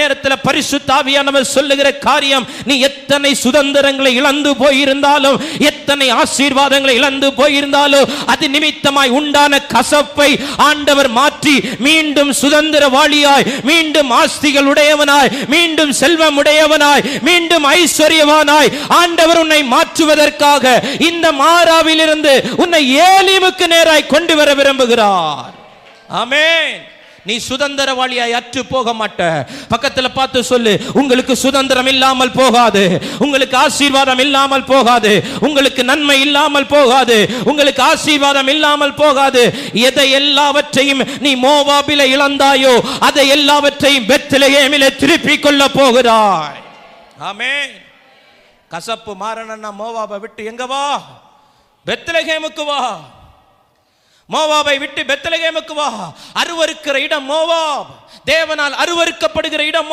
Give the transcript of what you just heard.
நேரத்தில் பரிசுத்த ஆவியானவர் சொல்லுகிற காரியம், நீ எத்தனை சுதந்திரங்களை இழந்து போயிருந்தாலும், எத்தனை ஆசீர்வாதங்களை இழந்து போயிருந்தாலும், அது நிமித்தமாய் உண்டான கசப்பை ஆண்டவர் மாற்றி மீண்டும் சுதந்திரவாளியாய், மீண்டும் ஆஸ்திகள் உடையவனாய், மீண்டும் செல்வம் உடையவனாய், மீண்டும் ஐஸ்வர்யவானாய் ஆண்டவர் உன்னை மாற்றுவதற்காக இந்த மாராவிலிருந்து உன்னை ஏலிமுக்கு நேராய் கொண்டு வர விரும்புகிறார். ஆமென். நீ சுதந்திரவாளியாய் அற்று போக மாட்ட. பக்கத்துல பார்த்து சொல்லு, உங்களுக்கு சுதந்திரம் இல்லாமல் போகாது, உங்களுக்கு ஆசீர்வாதம் இல்லாமல் போகாது, உங்களுக்கு நன்மை இல்லாமல் போகாது, உங்களுக்கு ஆசீர்வாதம் இல்லாமல் போகாது. எதை எல்லாவற்றையும் நீ மோவாபிலே இழந்தாயோ அதை எல்லாவற்றையும் பெத்லகேமிலே திருப்பிக் கொள்ள போகிறாய். ஆமென். கசப்பு மாறணும்னா மோவாபை விட்டு எங்க வா? பெத்லகேமுக்கு வா. மோவாபை விட்டு பெத்லகேமுக்கு வா. அருவருக்கிற இடம் மோவாப், தேவனால் அருவருக்கப்படுகிற இடம்.